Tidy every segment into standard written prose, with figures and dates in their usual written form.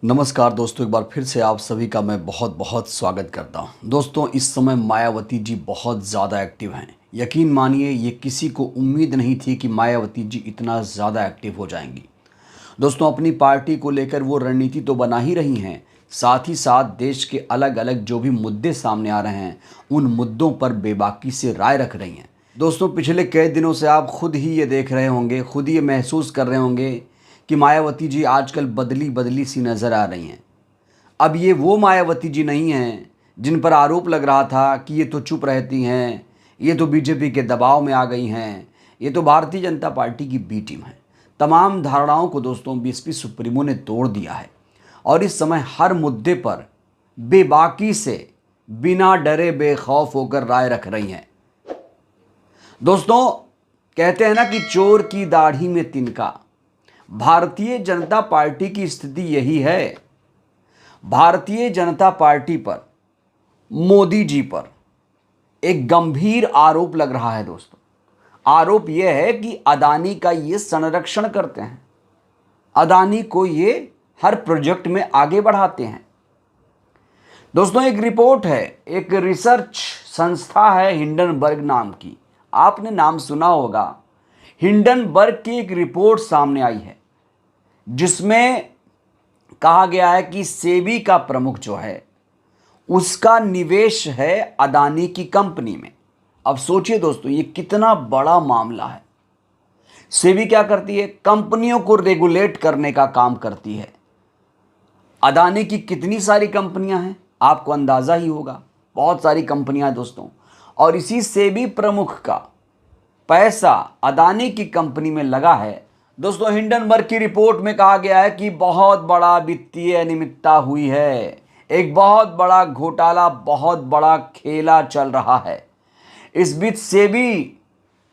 नमस्कार दोस्तों, एक बार फिर से आप सभी का मैं बहुत बहुत स्वागत करता हूं। दोस्तों, इस समय मायावती जी बहुत ज़्यादा एक्टिव हैं। यकीन मानिए, ये किसी को उम्मीद नहीं थी कि मायावती जी इतना ज़्यादा एक्टिव हो जाएंगी। दोस्तों, अपनी पार्टी को लेकर वो रणनीति तो बना ही रही हैं, साथ ही साथ देश के अलग अलग जो भी मुद्दे सामने आ रहे हैं उन मुद्दों पर बेबाकी से राय रख रही हैं। दोस्तों, पिछले कई दिनों से आप खुद ही ये देख रहे होंगे, खुद ही ये महसूस कर रहे होंगे कि मायावती जी आजकल बदली बदली सी नज़र आ रही हैं। अब ये वो मायावती जी नहीं हैं जिन पर आरोप लग रहा था कि ये तो चुप रहती हैं, ये तो बीजेपी के दबाव में आ गई हैं, ये तो भारतीय जनता पार्टी की बी टीम है। तमाम धारणाओं को दोस्तों बीएसपी सुप्रीमो ने तोड़ दिया है और इस समय हर मुद्दे पर बेबाकी से बिना डरे बेखौफ होकर राय रख रही हैं। दोस्तों, कहते हैं ना कि चोर की दाढ़ी में तिनका। भारतीय जनता पार्टी की स्थिति यही है। भारतीय जनता पार्टी पर, मोदी जी पर एक गंभीर आरोप लग रहा है। दोस्तों, आरोप यह है कि अदानी का ये संरक्षण करते हैं, अदानी को ये हर प्रोजेक्ट में आगे बढ़ाते हैं। दोस्तों, एक रिपोर्ट है, एक रिसर्च संस्था है हिंडनबर्ग नाम की, आपने नाम सुना होगा। हिंडनबर्ग की एक रिपोर्ट सामने आई है जिसमें कहा गया है कि सेबी का प्रमुख जो है उसका निवेश है अदानी की कंपनी में। अब सोचिए दोस्तों, ये कितना बड़ा मामला है। सेबी क्या करती है? कंपनियों को रेगुलेट करने का काम करती है। अदानी की कितनी सारी कंपनियां हैं आपको अंदाजा ही होगा, बहुत सारी कंपनियां हैं दोस्तों। और इसी सेबी प्रमुख का पैसा अदानी की कंपनी में लगा है। दोस्तों, हिंडनबर्ग की रिपोर्ट में कहा गया है कि बहुत बड़ा वित्तीय अनियमितता हुई है, एक बहुत बड़ा घोटाला, बहुत बड़ा खेला चल रहा है। इस बीच सेबी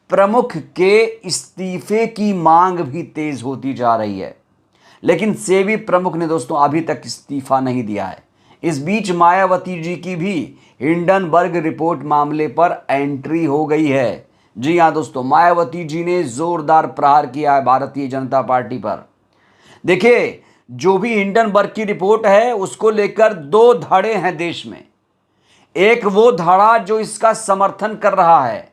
प्रमुख के इस्तीफे की मांग भी तेज होती जा रही है, लेकिन सेबी प्रमुख ने दोस्तों अभी तक इस्तीफा नहीं दिया है। इस बीच मायावती जी की भी हिंडनबर्ग रिपोर्ट मामले पर एंट्री हो गई है। जी हाँ दोस्तों, मायावती जी ने जोरदार प्रहार किया है भारतीय जनता पार्टी पर। देखिए, जो भी हिंडनबर्ग की रिपोर्ट है उसको लेकर दो धड़े हैं देश में। एक वो धड़ा जो इसका समर्थन कर रहा है,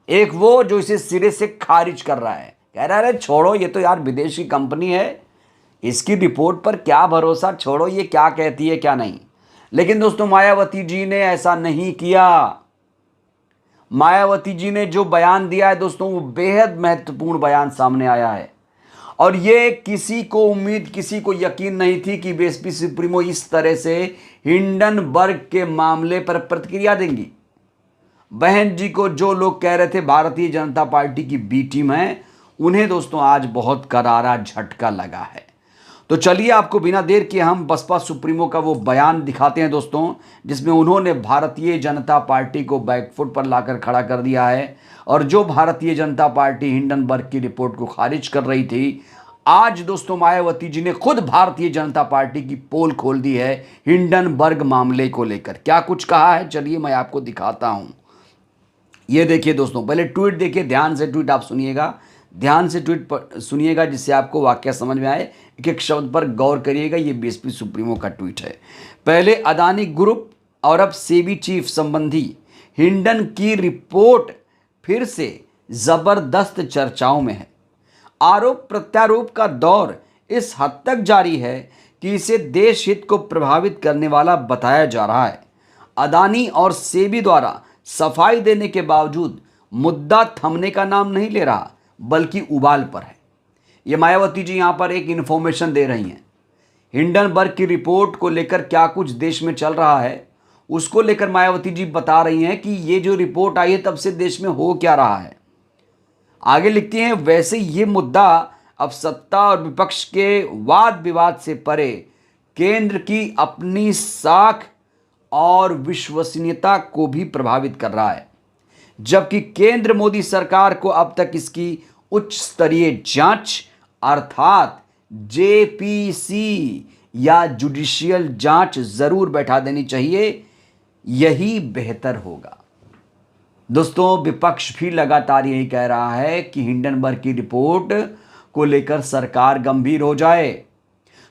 एक वो जो इसे सिरे से खारिज कर रहा है, कह रहा है अरे छोड़ो, ये तो यार विदेशी कंपनी है, इसकी रिपोर्ट पर क्या भरोसा, छोड़ो ये क्या कहती है क्या नहीं। लेकिन दोस्तों, मायावती जी ने ऐसा नहीं किया। मायावती जी ने जो बयान दिया है दोस्तों, वो बेहद महत्वपूर्ण बयान सामने आया है। और ये किसी को उम्मीद, किसी को यकीन नहीं थी कि बीएसपी सुप्रीमो इस तरह से हिंडनबर्ग के मामले पर प्रतिक्रिया देंगी। बहन जी को जो लोग कह रहे थे भारतीय जनता पार्टी की बी टीम है, उन्हें दोस्तों आज बहुत करारा झटका लगा है। तो चलिए, आपको बिना देर किए हम बसपा सुप्रीमो का वो बयान दिखाते हैं दोस्तों, जिसमें उन्होंने भारतीय जनता पार्टी को बैकफुट पर लाकर खड़ा कर दिया है। और जो भारतीय जनता पार्टी हिंडनबर्ग की रिपोर्ट को खारिज कर रही थी, आज दोस्तों मायावती जी ने खुद भारतीय जनता पार्टी की पोल खोल दी है हिंडनबर्ग मामले को लेकर। क्या कुछ कहा है, चलिए मैं आपको दिखाता हूं। ये देखिए दोस्तों, पहले ट्वीट देखिए, ध्यान से ट्वीट आप सुनिएगा, ध्यान से ट्वीट सुनिएगा जिससे आपको वाकया समझ में आए। एक एक शब्द पर गौर करिएगा। ये बीएसपी सुप्रीमो का ट्वीट है। पहले अदानी ग्रुप और अब सेबी चीफ संबंधी हिंडन की रिपोर्ट फिर से जबरदस्त चर्चाओं में है। आरोप प्रत्यारोप का दौर इस हद तक जारी है कि इसे देश हित को प्रभावित करने वाला बताया जा रहा है। अदानी और सेबी द्वारा सफाई देने के बावजूद मुद्दा थमने का नाम नहीं ले रहा, बल्कि उबाल पर है। ये मायावती जी यहां पर एक इंफॉर्मेशन दे रही हैं। हिंडनबर्ग की रिपोर्ट को लेकर क्या कुछ देश में चल रहा है, उसको लेकर मायावती जी बता रही हैं कि ये जो रिपोर्ट आई है तब से देश में हो क्या रहा है। आगे लिखती हैं, वैसे ये मुद्दा अब सत्ता और विपक्ष के वाद विवाद से परे केंद्र की अपनी साख और विश्वसनीयता को भी प्रभावित कर रहा है। जबकि केंद्र मोदी सरकार को अब तक इसकी उच्च स्तरीय जांच अर्थात जेपीसी या जुडिशियल जांच जरूर बैठा देनी चाहिए, यही बेहतर होगा। दोस्तों, विपक्ष भी लगातार यही कह रहा है कि हिंडनबर्ग की रिपोर्ट को लेकर सरकार गंभीर हो जाए।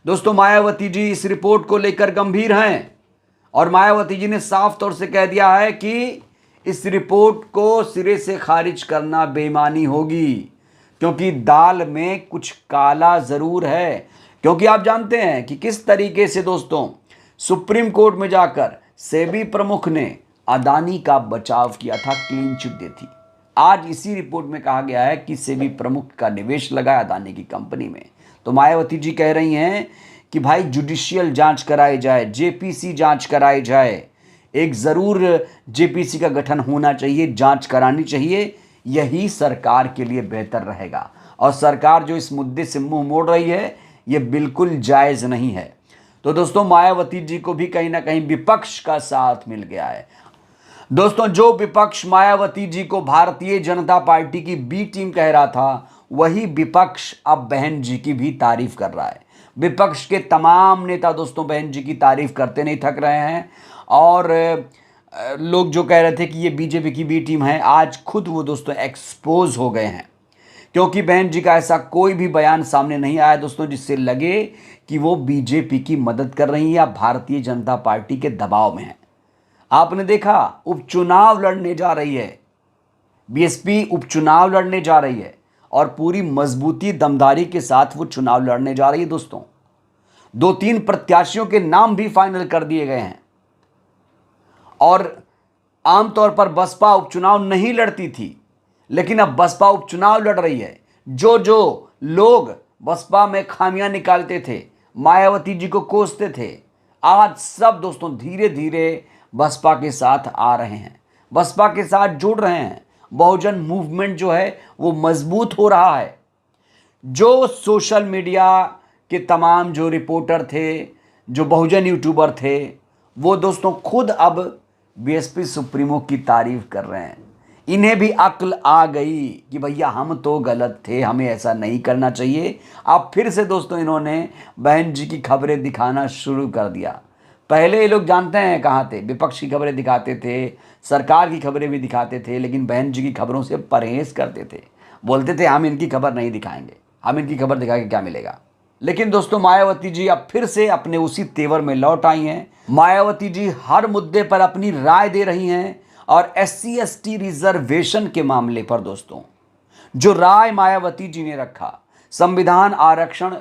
दोस्तों मायावती जी इस रिपोर्ट को लेकर गंभीर हैं और मायावती जी ने साफ तौर से कह दिया है कि इस रिपोर्ट को सिरे से खारिज करना बेईमानी होगी, क्योंकि दाल में कुछ काला जरूर है। क्योंकि आप जानते हैं कि किस तरीके से दोस्तों सुप्रीम कोर्ट में जाकर सेबी प्रमुख ने अदानी का बचाव किया था, क्लीन चिट दी थी। आज इसी रिपोर्ट में कहा गया है कि सेबी प्रमुख का निवेश लगा अदानी की कंपनी में। तो मायावती जी कह रही हैं कि भाई जुडिशियल जांच कराई जाए, जेपीसी जांच कराई जाए, एक ज़रूर जेपीसी का गठन होना चाहिए, जांच करानी चाहिए, यही सरकार के लिए बेहतर रहेगा। और सरकार जो इस मुद्दे से मुंह मोड़ रही है ये बिल्कुल जायज़ नहीं है। तो दोस्तों मायावती जी को भी कहीं ना कहीं विपक्ष का साथ मिल गया है। दोस्तों जो विपक्ष मायावती जी को भारतीय जनता पार्टी की बी टीम कह रहा था, वही विपक्ष अब बहन जी की भी तारीफ कर रहा है। विपक्ष के तमाम नेता दोस्तों बहन जी की तारीफ करते नहीं थक रहे हैं और लोग जो कह रहे थे कि ये बीजेपी की बी टीम है, आज खुद वो दोस्तों एक्सपोज हो गए हैं, क्योंकि बहन जी का ऐसा कोई भी बयान सामने नहीं आया दोस्तों जिससे लगे कि वो बीजेपी की मदद कर रही है या भारतीय जनता पार्टी के दबाव में है। आपने देखा उपचुनाव लड़ने जा रही है, बीएसपी उपचुनाव लड़ने जा रही है और पूरी मजबूती दमदारी के साथ वो चुनाव लड़ने जा रही है दोस्तों। 2-3 प्रत्याशियों के नाम भी फाइनल कर दिए गए हैं और आमतौर पर बसपा उपचुनाव नहीं लड़ती थी, लेकिन अब बसपा उपचुनाव लड़ रही है। जो जो लोग बसपा में खामियां निकालते थे, मायावती जी को कोसते थे, आज सब दोस्तों धीरे धीरे बसपा के साथ आ रहे हैं, बसपा के साथ जुड़ रहे हैं। बहुजन मूवमेंट जो है वो मजबूत हो रहा है। जो सोशल मीडिया के तमाम जो रिपोर्टर थे, जो बहुजन यूट्यूबर थे, वो दोस्तों खुद अब बीएसपी सुप्रीमो की तारीफ कर रहे हैं। इन्हें भी अक्ल आ गई कि भैया हम तो गलत थे, हमें ऐसा नहीं करना चाहिए। अब फिर से दोस्तों इन्होंने बहन जी की खबरें दिखाना शुरू कर दिया। पहले ये लोग जानते हैं कहाँ थे, विपक्ष की खबरें दिखाते थे, सरकार की खबरें भी दिखाते थे, लेकिन बहन जी की खबरों से परहेज करते थे। बोलते थे हम इनकी खबर नहीं दिखाएंगे, हम इनकी खबर दिखा के क्या मिलेगा। लेकिन दोस्तों मायावती जी अब फिर से अपने उसी तेवर में लौट आई हैं। मायावती जी हर मुद्दे पर अपनी राय दे रही हैं और SC/ST रिजर्वेशन के मामले पर दोस्तों जो राय मायावती जी ने रखा, संविधान आरक्षण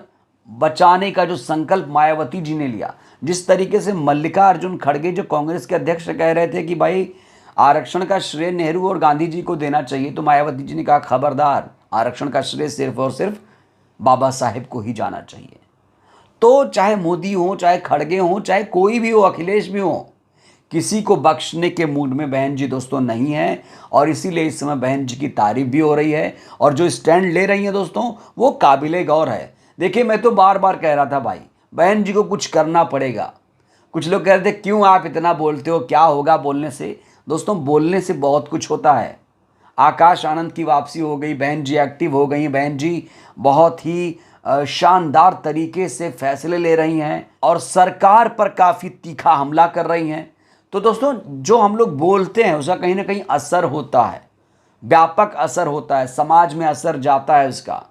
बचाने का जो संकल्प मायावती जी ने लिया, जिस तरीके से मल्लिकार्जुन खड़गे जो कांग्रेस के अध्यक्ष कह रहे थे कि भाई आरक्षण का श्रेय नेहरू और गांधी जी को देना चाहिए, तो मायावती जी ने कहा खबरदार, आरक्षण का श्रेय सिर्फ और सिर्फ बाबा साहेब को ही जाना चाहिए। तो चाहे मोदी हो, चाहे खड़गे हो, चाहे कोई भी हो, अखिलेश भी हो, किसी को बख्शने के मूड में बहन जी दोस्तों नहीं है और इसीलिए इस समय बहन जी की तारीफ भी हो रही है और जो स्टैंड ले रही हैं दोस्तों वो काबिले गौर है। देखिए मैं तो बार बार कह रहा था भाई बहन जी को कुछ करना पड़ेगा। कुछ लोग कह रहे थे क्यों आप इतना बोलते हो, क्या होगा बोलने से। दोस्तों बोलने से बहुत कुछ होता है। आकाश आनंद की वापसी हो गई, बहन जी एक्टिव हो गई, बहन जी बहुत ही शानदार तरीके से फैसले ले रही हैं और सरकार पर काफ़ी तीखा हमला कर रही हैं। तो दोस्तों जो हम लोग बोलते हैं उसका कहीं ना कहीं असर होता है, व्यापक असर होता है, समाज में असर जाता है उसका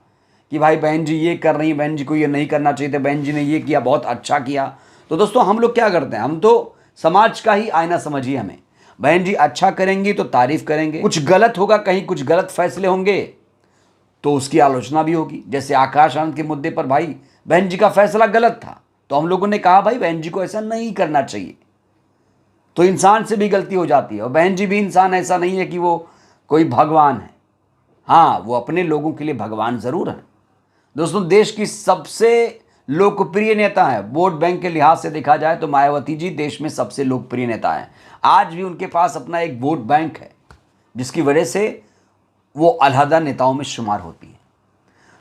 कि भाई बहन जी ये कर रही हैं, बहन जी को ये नहीं करना चाहिए था, बहन जी ने ये किया, बहुत अच्छा किया। तो दोस्तों हम लोग क्या करते हैं, हम तो समाज का ही आईना समझिए हमें। बहन जी अच्छा करेंगी तो तारीफ करेंगे, कुछ गलत होगा, कहीं कुछ गलत फैसले होंगे तो उसकी आलोचना भी होगी। जैसे आकाश आनंद के मुद्दे पर भाई बहन जी का फैसला गलत था तो हम लोगों ने कहा भाई बहन जी को ऐसा नहीं करना चाहिए। तो इंसान से भी गलती हो जाती है और बहन जी भी इंसान, ऐसा नहीं है कि वो कोई भगवान है। हाँ वो अपने लोगों के लिए भगवान ज़रूर है। दोस्तों देश की सबसे लोकप्रिय नेता है, वोट बैंक के लिहाज से देखा जाए तो मायावती जी देश में सबसे लोकप्रिय नेता हैं। आज भी उनके पास अपना एक वोट बैंक है जिसकी वजह से वो अलहदा नेताओं में शुमार होती है।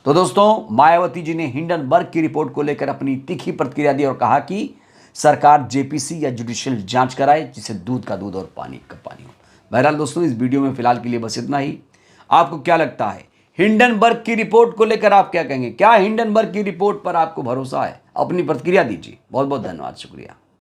तो दोस्तों मायावती जी ने हिंडनबर्ग की रिपोर्ट को लेकर अपनी तीखी प्रतिक्रिया दी और कहा कि सरकार जेपीसी या जुडिशियल जांच कराए जिससे दूध का दूध और पानी का पानी हो। बहरहाल दोस्तों इस वीडियो में फिलहाल के लिए बस इतना ही। आपको क्या लगता है हिंडनबर्ग की रिपोर्ट को लेकर, आप क्या कहेंगे? क्या हिंडनबर्ग की रिपोर्ट पर आपको भरोसा है? अपनी प्रतिक्रिया दीजिए। बहुत बहुत धन्यवाद, शुक्रिया।